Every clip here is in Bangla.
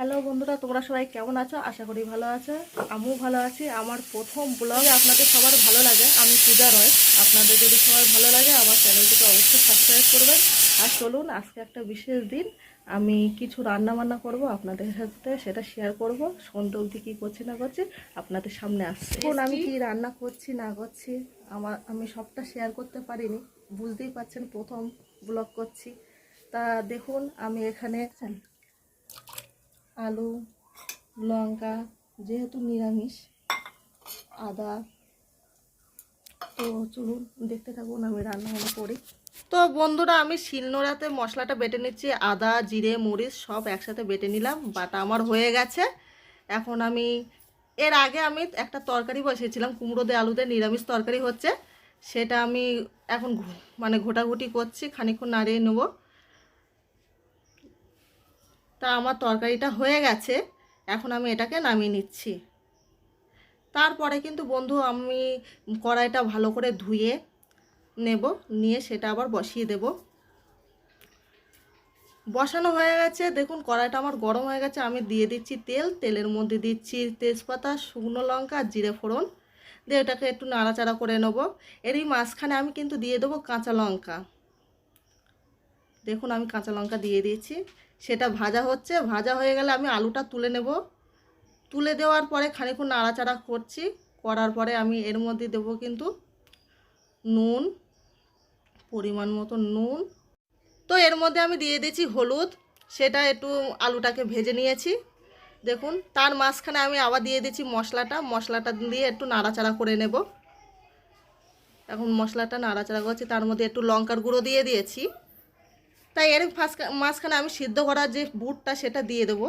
হ্যালো বন্ধুরা, তোমরা সবাই কেমন আছো? আশা করি ভালো আছো। আমিও ভালো আছি। আমার প্রথম ব্লগে আপনাদের সবার ভালো লাগে। আমি পূজা রয়। আপনাদের যদি সবার ভালো লাগে আমার চ্যানেলটিকে অবশ্যই সাবস্ক্রাইব করবেন। আর চলুন, আজকে একটা বিশেষ দিন, আমি কিছু রান্না বান্না করব, আপনাদের সাথে সেটা শেয়ার করব। সন্ধ্যে অবধি কী করছি না করছি আপনাদের সামনে আসছে। এখন আমি কি রান্না করছি না করছি আমি সবটা শেয়ার করতে পারিনি, বুঝতেই পারছেন, প্রথম ব্লগ করছি। তা দেখুন, আমি এখানে আলু, লঙ্কা, যেহেতু নিরামিষ, আদা, তো চলুন দেখতে থাকুন আমি রান্নাবান্না করি। তো বন্ধুরা, আমি শিলনোড়াতে মশলাটা বেটে নিচ্ছি। আদা, জিরে, মরিচ সব একসাথে বেটে নিলাম। বাটা আমার হয়ে গেছে। এখন আমি এর আগে একটা তরকারি বসিয়েছিলাম, কুমড়ো দিয়ে আলু দিয়ে নিরামিষ তরকারি হচ্ছে, সেটা আমি এখন ঘোটাঘুটি করছি, খানিকক্ষণ নাড়িয়ে নেব। তা আমার তরকারিটা হয়ে গেছে, এখন আমি এটাকে নামিয়ে নিচ্ছি। তারপরে কিন্তু বন্ধু, আমি কড়াইটা ভালো করে ধুয়ে নেব, নিয়ে সেটা আবার বসিয়ে দেব। বসানো হয়ে গেছে, দেখুন কড়াইটা আমার গরম হয়ে গেছে। আমি দিয়ে দিচ্ছি তেল, তেলের মধ্যে দিচ্ছি তেজপাতা, শুকনো লঙ্কা আর জিরে ফোড়ন, দিয়ে এটাকে একটু নাড়াচাড়া করে নেব। এরই মাঝখানে আমি কিন্তু দিয়ে দেবো কাঁচা লঙ্কা। দেখুন আমি কাঁচা লঙ্কা দিয়ে দিয়েছি, সেটা ভাজা হচ্ছে। ভাজা হয়ে গেলে আমি আলুটা তুলে নেব। তুলে দেওয়ার পরে খানিকক্ষণ নাড়াচাড়া করছি, করার পরে আমি এর মধ্যে দেবো কিন্তু নুন, পরিমাণ মতো নুন। তো এর মধ্যে আমি দিয়ে দিয়েছি হলুদ, সেটা একটু আলুটাকে ভেজে নিয়েছি। দেখুন তার মাঝখানে আমি আবার দিয়ে দিচ্ছি মশলাটা দিয়ে একটু নাড়াচাড়া করে নেব। এখন মশলাটা নাড়াচাড়া করছি, তার মধ্যে একটু লঙ্কার গুঁড়ো দিয়ে দিয়েছি। তাই এর মাঝখানে আমি সিদ্ধ করার যে বুটটা সেটা দিয়ে দেবো।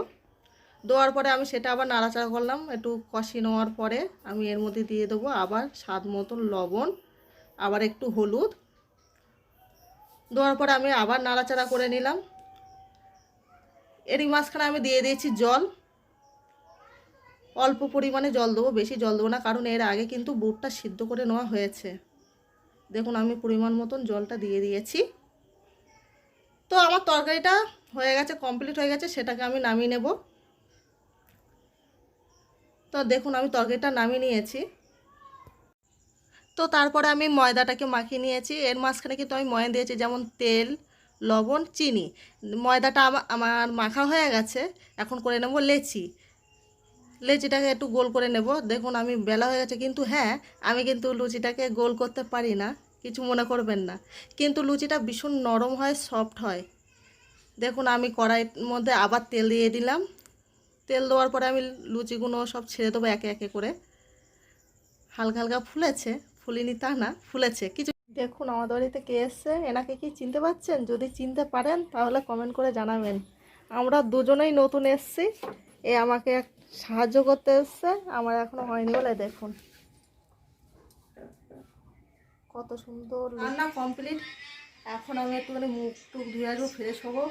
দেওয়ার পরে আমি সেটা আবার নাড়াচাড়া করলাম। একটু কষি নেওয়ার পরে আমি এর মধ্যে দিয়ে দেবো আবার স্বাদ মতন লবণ, আবার একটু হলুদ। দেওয়ার পরে আমি আবার নাড়াচাড়া করে নিলাম। এরই মাঝখানে আমি দিয়ে দিয়েছি জল। অল্প পরিমাণে জল দেবো, বেশি জল দেবো না, কারণ এর আগে কিন্তু বুটটা সিদ্ধ করে নেওয়া হয়েছে। দেখুন আমি পরিমাণ মতন জলটা দিয়ে দিয়েছি। তো আমার তরকারিটা হয়ে গেছে, কমপ্লিট হয়ে গেছে, সেটাকে আমি নামিয়ে নেব। তো দেখুন আমি তরকারিটা নামিয়ে নিয়েছি। তো তারপরে আমি ময়দাটাকে মাখিয়ে নিয়েছি। এর মাঝখানে কিন্তু আমি ময়দা দিয়েছি, যেমন তেল, লবণ, চিনি। ময়দাটা আমার মাখা হয়ে গেছে। এখন করে নেব লেচিটাকে একটু গোল করে নেব। দেখুন আমি বেলা হয়ে গেছে, কিন্তু হ্যাঁ, আমি কিন্তু লুচিটাকে গোল করতে পারি না, কিছু মনে করবেন না, কিন্তু লুচিটা ভীষণ নরম হয়, সফট হয়। দেখুন আমি কড়াইয়ের মধ্যে আবার তেল দিয়ে দিলাম। তেল দেওয়ার পরে আমি লুচিগুলো সব ছেড়ে দেবো একে একে করে। হালকা হালকা ফুলেছে, ফুলিনি তা না, ফুলেছে কিছু। দেখুন আমাদের বাড়িতে কে এসছে, এনাকে কি চিনতে পারছেন? যদি চিনতে পারেন তাহলে কমেন্ট করে জানাবেন। আমরা দুজনেই নতুন এসছি, এ আমাকে সাহায্য করতে এসছে, আমার এখনো হয়নি বলে। দেখুন কত সুন্দর রান্না কমপ্লিট। এখন আমি একটুখানি মুখ টুক ধুয়ে আসবো, ফ্রেশ হবো।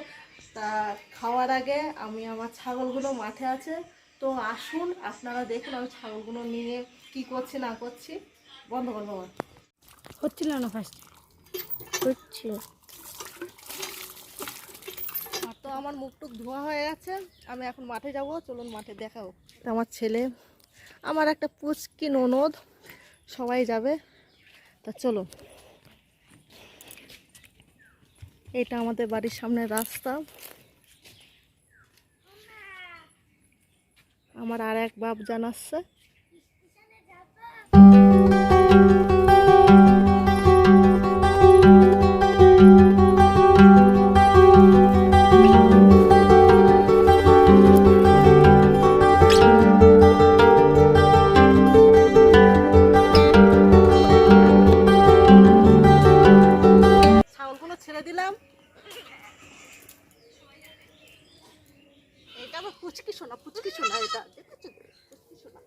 তা খাওয়ার আগে আমি আমার ছাগলগুলো মাঠে আছে, তো আসুন আপনারা দেখুন আমি ছাগলগুলো নিয়ে কি করছি না করছি। বন্ধ করবো আমার হচ্ছিল না ফার্স্ট হচ্ছিল। তো আমার মুখ টুক ধোয়া হয়ে গেছে, আমি এখন মাঠে যাব। চলুন মাঠে দেখাও। আমার ছেলে, আমার একটা পুচকি ননদ, সবাই যাবে। তা চলুন, এটা আমাদের বাড়ির সামনের রাস্তা। আমার আর এক বাপ জানাচ্ছে। ছাগলগুলো ছেড়ে দিলাম। এটা আবার পুচকি সোনা, এটা দেখেছো? পুচকি সোনা।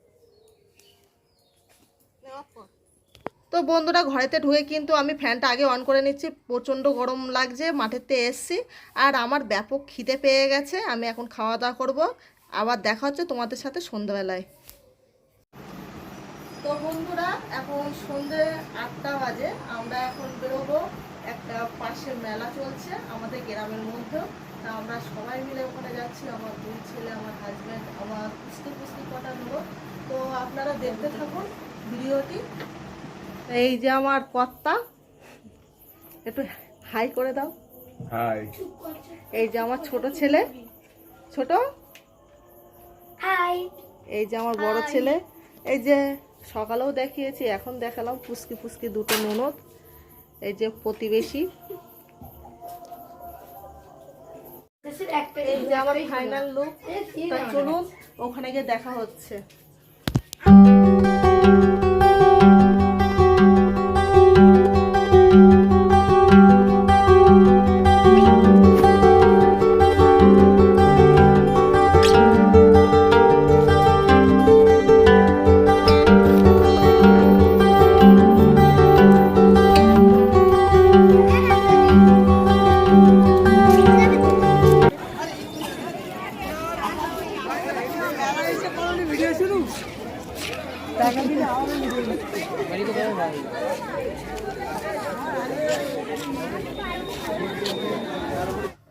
তো বন্ধুরা, ঘরেতে ঢুকে কিন্তু আমি ফ্যানটা আগে অন করে নিচ্ছি, প্রচণ্ড গরম লাগছে, মাঠেতে এসছি। আর আমার ব্যাপক খিদে পেয়ে গেছে, আমি এখন খাওয়া দাওয়া করবো। আবার দেখা হচ্ছে তোমাদের সাথে সন্ধ্যাবেলায়। তো বন্ধুরা, এখন সন্ধ্যে 8টা বাজে, আমরা এখন বেরোবো। একটা পাশে মেলা চলছে আমাদের গ্রামের মধ্যে, তা আমরা সবাই মিলে ওখানে যাচ্ছি, আমার দুই ছেলে, আমার হাজব্যান্ড, আমার পুষ্টি কটা নেবো। তো আপনারা দেখতে থাকুন ভিডিওটি। এই যে আমার কর্তা, একটু হাই করে দাও। হাই। এই যে আমার ছোট ছেলে, ছোট, হাই। এই যে আমার বড় ছেলে, এই যে সকালেও দেখিয়েছি, এখন দেখালাম পুষ্কি দুটো ননদ, এই যে প্রতিবেশী, এই যে আমার ফাইনাল লুক। তা চলুন ওখানে গিয়ে দেখা হচ্ছে।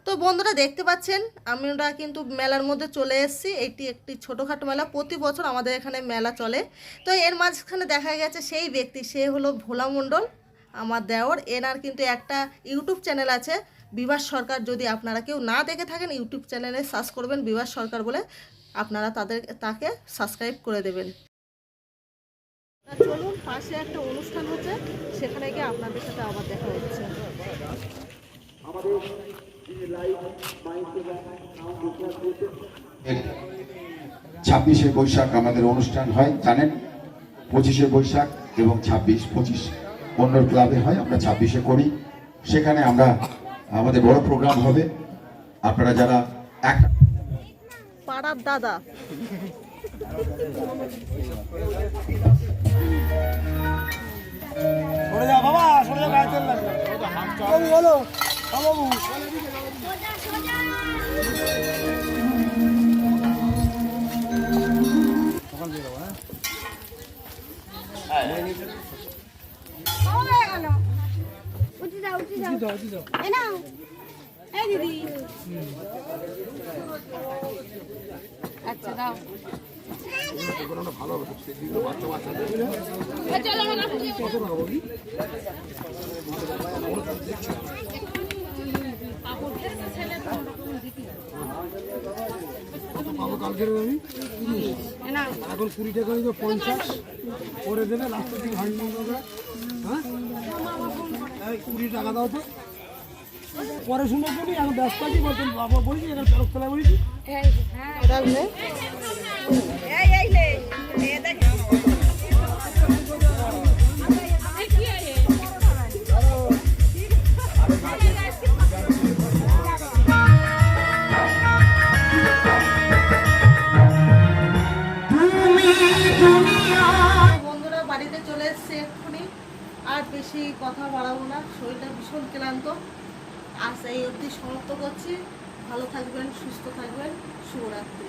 তো বন্ধুরা দেখতে পাচ্ছেন আমরা কিন্তু মেলার মধ্যে চলে এসেছি। এটি একটি ছোটোখাটো মেলা, প্রতি বছর আমাদের এখানে মেলা চলে। তো এর মাঝখানে দেখা গেছে সেই ব্যক্তি, সে হলো ভোলা মণ্ডল, আমার দেওর। এনার কিন্তু একটা ইউটিউব চ্যানেল আছে, বিভাস সরকার। যদি আপনারা কেউ না দেখে থাকেন, ইউটিউব চ্যানেলে সার্চ করবেন বিভাস সরকার বলে, আপনারা তাকে সাবস্ক্রাইব করে দেবেন। চলুন, পাশে একটা অনুষ্ঠান হচ্ছে, সেখানে গিয়ে আপনাদের সাথে আবার দেখা হচ্ছে। 26শে বৈশাখ আমাদের অনুষ্ঠান হয় জানেন, 25শে বৈশাখ এবং 26 অন্য ক্লাবে হয়, আমরা 26শে করি। সেখানে আমরা আমাদের বড় প্রোগ্রাম হবে। আপনারা যারা পাড়ার দাদা, সরে যা বাবা, সরে যা, গায়ে তেল লাগবে। বাবু বলো, বাবু। সকাল দিয়ে দেবো, হ্যাঁ। উঠে যাও উঠি যাও। এই নাও, এই দিদি। আচ্ছা দাও। ভালো হবে, বাচ্চা বাচ্চাদের চলো আমরা কত টাকা বলি? কালকের আমি এখন 20 টাকা 50 করে দেবে, লাস্টের দিকে ভাঙি দেবে। হ্যাঁ 20 টাকা দাও তো, পরে শুনে করি। এখন ব্যস্ত আছি, বলছেন বাবা বলছি, এখানে তরফ তোলা বলছি। বন্ধুরা বাড়িতে চলে এসছে এক্ষুনি, আর বেশি কথা বাড়াবো না, শরীরটা ভীষণ ক্লান্ত। আজ এই অবধি সমাপ্ত করছি। ভালো থাকবেন, সুস্থ থাকবেন, শুভরাত্রি।